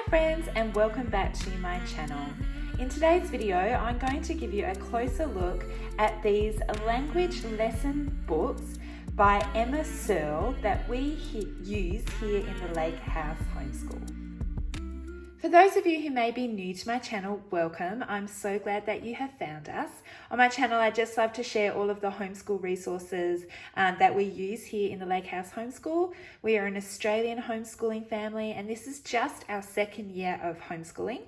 friends, and welcome back to my channel. In today's video, I'm going to give you a closer look at these language lesson books by Emma Serl that we use here in the Lake House Homeschool. For those of you who may be new to my channel, welcome. I'm so glad that you have found us. On my channel, I just love to share all of the homeschool resources that we use here in the Lake House Homeschool. We are an Australian homeschooling family, and this is just our second year of homeschooling.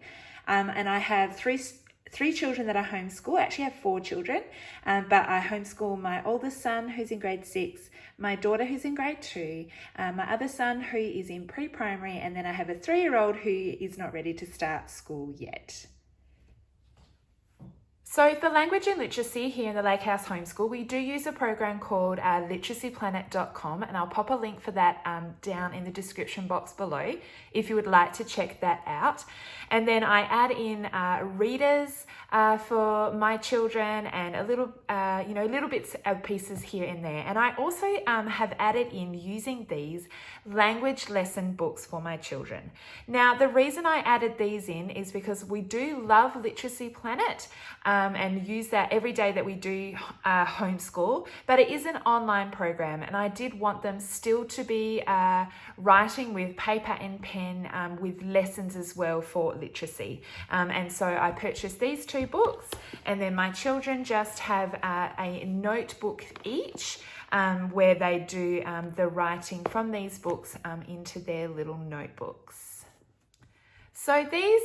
And I have three children that I homeschool. I actually have 4 children, but I homeschool my oldest son who's in grade 6, my daughter who's in grade 2, my other son who is in pre-primary, and then I have a 3-year-old who is not ready to start school yet. So for language and literacy here in the Lake House Homeschool, we do use a program called literacyplanet.com, and I'll pop a link for that down in the description box below if you would like to check that out. And then I add in readers for my children and a little, little bits of pieces here and there. And I also have added in using these language lesson books for my children. Now, the reason I added these in is because we do love Literacy Planet and use that every day that we do homeschool, but it is an online program, and I did want them still to be writing with paper and pen with lessons as well for literacy. And so I purchased these 2 books, and then my children just have a notebook each where they do the writing from these books into their little notebooks. So these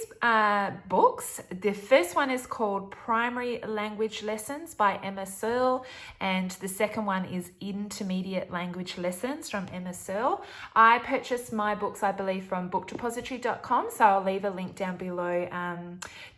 books, the first one is called Primary Language Lessons by Emma Serl, and the second one is Intermediate Language Lessons from Emma Serl. I purchased my books, I believe, from bookdepository.com, so I'll leave a link down below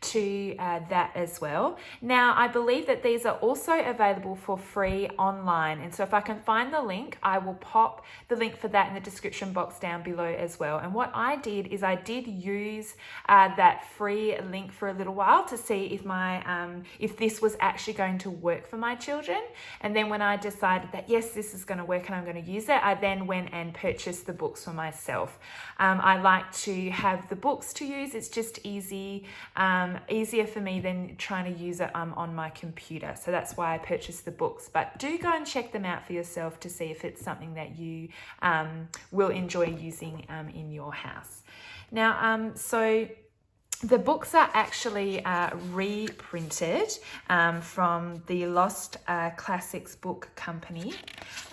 to that as well. Now, I believe that these are also available for free online, and so if I can find the link, I will pop the link for that in the description box down below as well. And what I did is I did use that free link for a little while to see if if this was actually going to work for my children. And then when I decided that yes, this is going to work and I'm going to use it, I then went and purchased the books for myself. I like to have the books to use. It's just easier for me than trying to use it on my computer. So that's why I purchased the books. But do go and check them out for yourself to see if it's something that you will enjoy using in your house. Now, so the books are actually reprinted from the Lost Classics Book Company.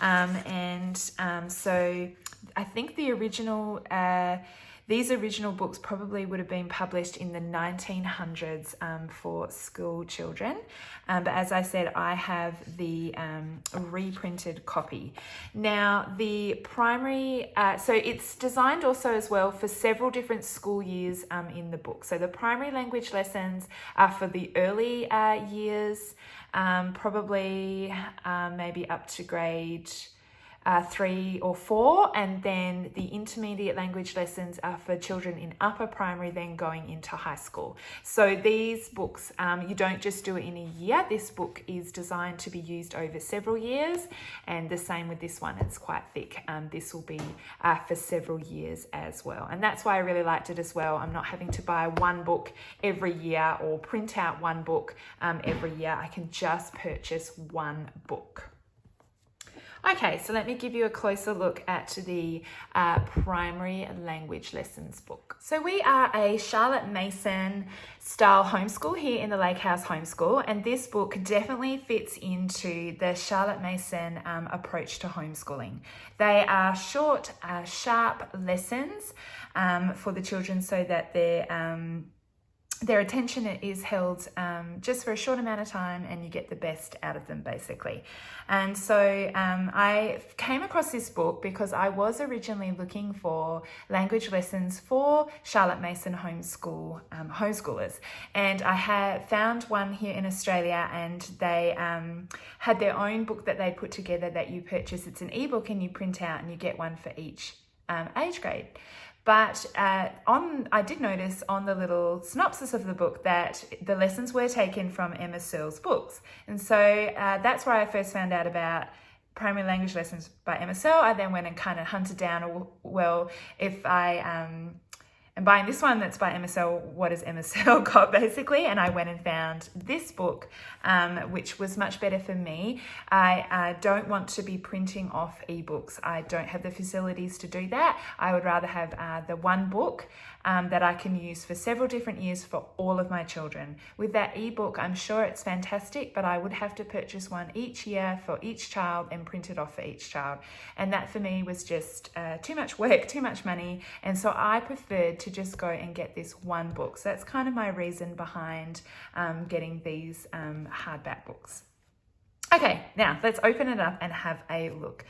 So I think the original, these original books probably would have been published in the 1900s for school children. But as I said, I have the reprinted copy. Now, the primary, so it's designed also as well for several different school years in the book. So the primary language lessons are for the early years, probably maybe up to grade 3 or 4, and then the intermediate language lessons are for children in upper primary, then going into high school. So these books, you don't just do it in a year. This book is designed to be used over several years, and the same with this one. It's quite thick. This will be for several years as well, and that's why I really liked it as well. I'm not having to buy one book every year or print out one book every year. I can just purchase one book. Okay, so let me give you a closer look at the primary language lessons book. So we are a Charlotte Mason style homeschool here in the Lake House Homeschool, and this book definitely fits into the Charlotte Mason approach to homeschooling. They are short, sharp lessons for the children so that their attention is held just for a short amount of time, and you get the best out of them basically. And so I came across this book because I was originally looking for language lessons for Charlotte Mason homeschoolers, and I had found one here in Australia, and they had their own book that they put together that you purchase. It's an ebook and you print out, and you get one for each age grade. But I did notice on the little synopsis of the book that the lessons were taken from Emma Serl's books. And so that's where I first found out about Primary Language Lessons by Emma Serl. I then went and kind of hunted down, well, if I and buying this one that's by Emma Serl, what has Emma Serl got basically? And I went and found this book, which was much better for me. I don't want to be printing off ebooks. I don't have the facilities to do that. I would rather have the one book that I can use for several different years for all of my children. With that ebook, I'm sure it's fantastic, but I would have to purchase one each year for each child and print it off for each child. And that for me was just too much work, too much money. And so I preferred to just go and get this one book. So that's kind of my reason behind getting these hardback books. Okay, now let's open it up and have a look.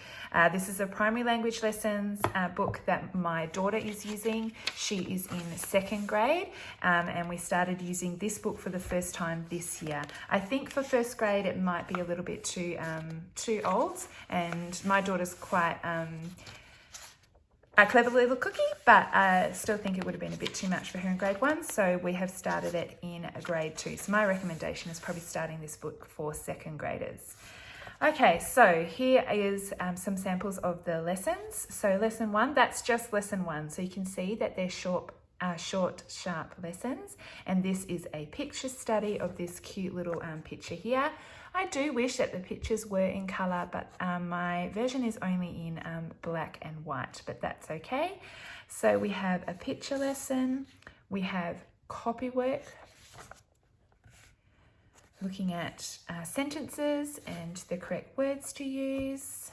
This is a primary language lessons book that my daughter is using. She is in 2nd grade, and we started using this book for the first time this year. I think for 1st grade it might be a little bit too old, and my daughter's quite a clever little cookie, but I still think it would have been a bit too much for her in grade 1, so we have started it in grade 2. So my recommendation is probably starting this book for 2nd graders. Okay, so here is some samples of the lessons. So lesson 1, that's just lesson 1. So you can see that they're short, sharp lessons, and this is a picture study of this cute little picture here. I do wish that the pictures were in colour, but my version is only in black and white, but that's okay. So we have a picture lesson, we have copywork, looking at sentences and the correct words to use,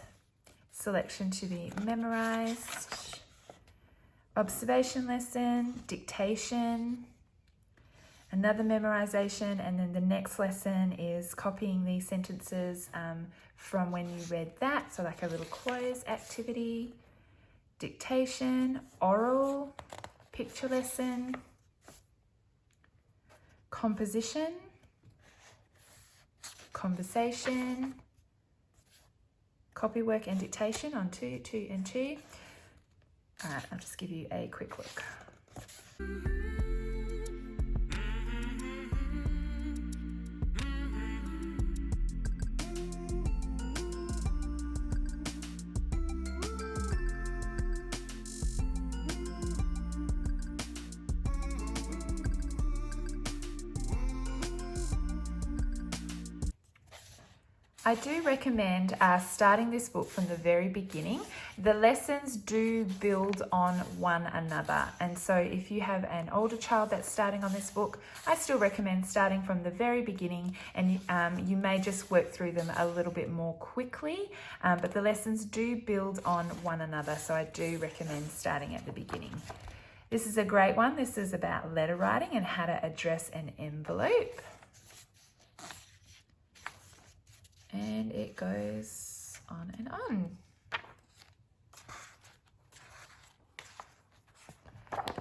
selection to be memorised, observation lesson, dictation, another memorization, and then the next lesson is copying these sentences from when you read that, so like a little close activity, dictation, oral, picture lesson, composition, conversation, copywork and dictation on 2, 2 and 2. All right, I'll just give you a quick look. I do recommend starting this book from the very beginning. The lessons do build on one another, and so if you have an older child that's starting on this book, I still recommend starting from the very beginning, and you may just work through them a little bit more quickly, but the lessons do build on one another, so I do recommend starting at the beginning. This is a great one. This is about letter writing and how to address an envelope. And it goes on and on.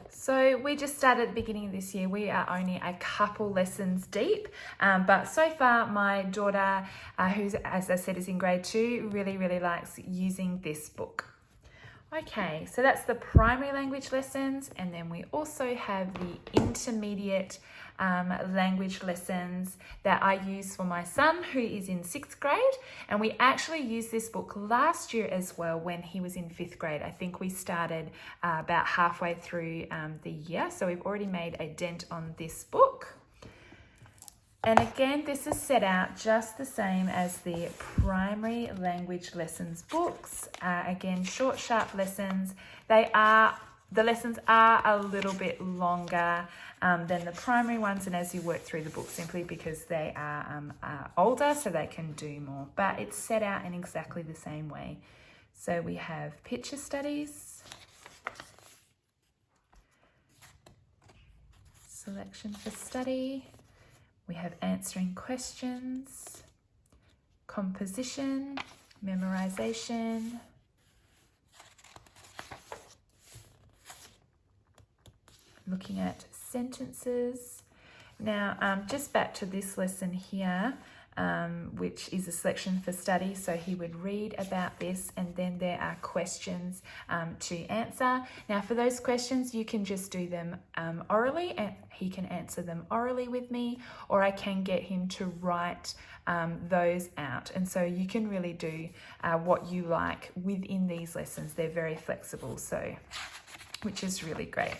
So we just started at the beginning of this year. We are only a couple lessons deep, but so far my daughter, who's, as I said, is in grade 2, really likes using this book. Okay, so that's the primary language lessons, and then we also have the intermediate language lessons that I use for my son, who is in 6th grade, and we actually used this book last year as well when he was in 5th grade. I think we started about halfway through the year, so we've already made a dent on this book. And again, this is set out just the same as the primary language lessons books. Again, short, sharp lessons. The lessons are a little bit longer than the primary ones, and as you work through the book, simply because they are older, so they can do more. But it's set out in exactly the same way. So we have picture studies, selection for study. We have answering questions, composition, memorization, looking at sentences. Now, just back to this lesson here, which is a selection for study. So he would read about this, and then there are questions to answer. Now, for those questions, you can just do them orally, and he can answer them orally with me, or I can get him to write those out. And so you can really do what you like within these lessons. They're very flexible, so which is really great.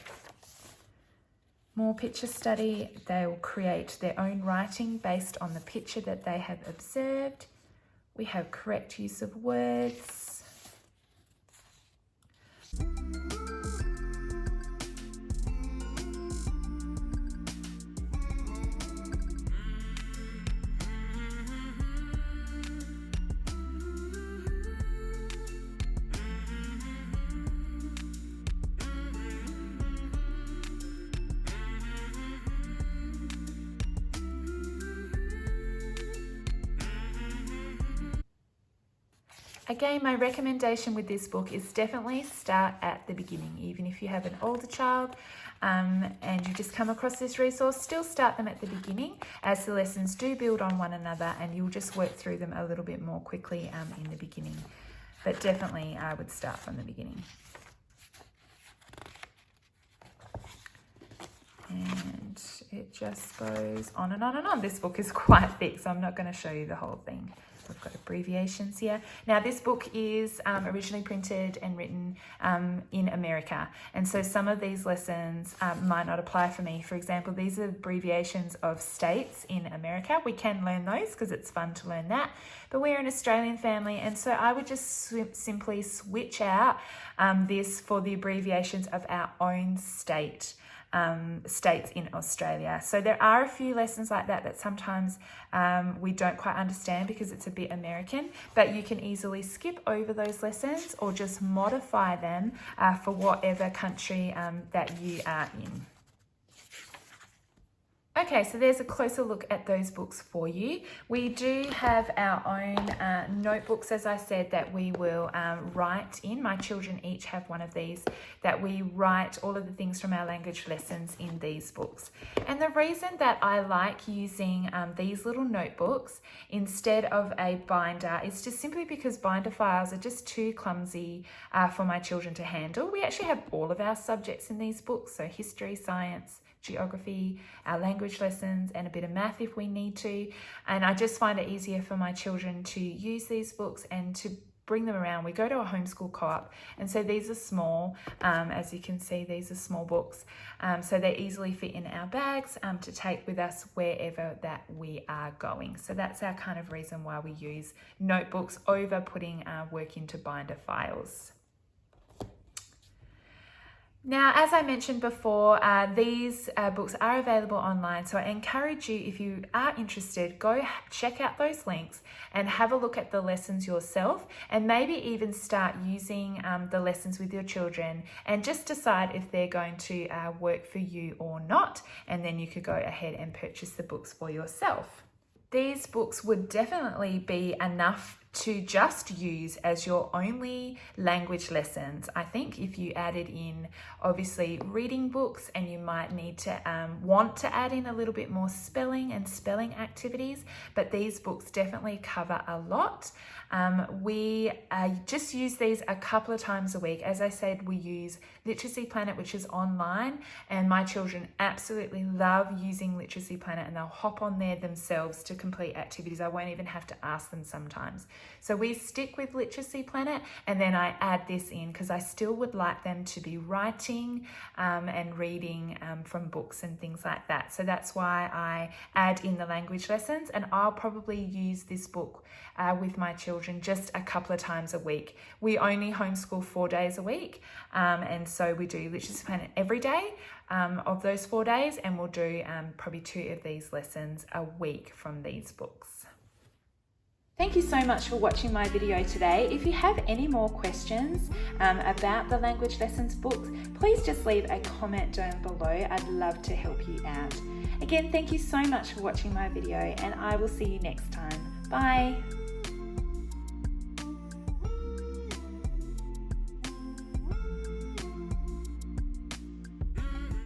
More picture study. They will create their own writing based on the picture that they have observed. We have correct use of words. Again, my recommendation with this book is definitely start at the beginning. Even if you have an older child and you just come across this resource, still start them at the beginning, as the lessons do build on one another and you'll just work through them a little bit more quickly in the beginning. But definitely I would start from the beginning. And it just goes on and on and on. This book is quite thick, so I'm not going to show you the whole thing. We've got abbreviations here. Now, this book is originally printed and written in America. And so some of these lessons might not apply for me. For example, these are abbreviations of states in America. We can learn those because it's fun to learn that. But we're an Australian family. And so I would just simply switch out this for the abbreviations of our own states in Australia. So there are a few lessons like that sometimes we don't quite understand because it's a bit American, but you can easily skip over those lessons or just modify them for whatever country that you are in. Okay, so there's a closer look at those books for you. We do have our own notebooks, as I said, that we will write in. My children each have one of these that we write all of the things from our language lessons in these books. And the reason that I like using these little notebooks instead of a binder is just simply because binder files are just too clumsy for my children to handle. We actually have all of our subjects in these books, so history, science, geography, our language lessons, and a bit of math if we need to. And I just find it easier for my children to use these books and to bring them around. We go to a homeschool co-op, and so these are small. As you can see, these are small books. So they easily fit in our bags to take with us wherever that we are going. So that's our kind of reason why we use notebooks over putting work into binder files. Now, as I mentioned before, these books are available online, so I encourage you, if you are interested, go check out those links and have a look at the lessons yourself, and maybe even start using the lessons with your children and just decide if they're going to work for you or not, and then you could go ahead and purchase the books for yourself. These books would definitely be enough to just use as your only language lessons. I think if you added in obviously reading books, and you might need to want to add in a little bit more spelling and spelling activities, but these books definitely cover a lot. We just use these a couple of times a week. As I said, we use Literacy Planet, which is online, and my children absolutely love using Literacy Planet, and they'll hop on there themselves to complete activities. I won't even have to ask them sometimes. So we stick with Literacy Planet, and then I add this in because I still would like them to be writing and reading from books and things like that. So that's why I add in the language lessons, and I'll probably use this book with my children just a couple of times a week. We only homeschool 4 days a week, and so we do Literacy Planet every day of those 4 days, and we'll do probably 2 of these lessons a week from these books. Thank you so much for watching my video today. If you have any more questions about the language lessons books, please just leave a comment down below. I'd love to help you out. Again, thank you so much for watching my video, and I will see you next time. Bye.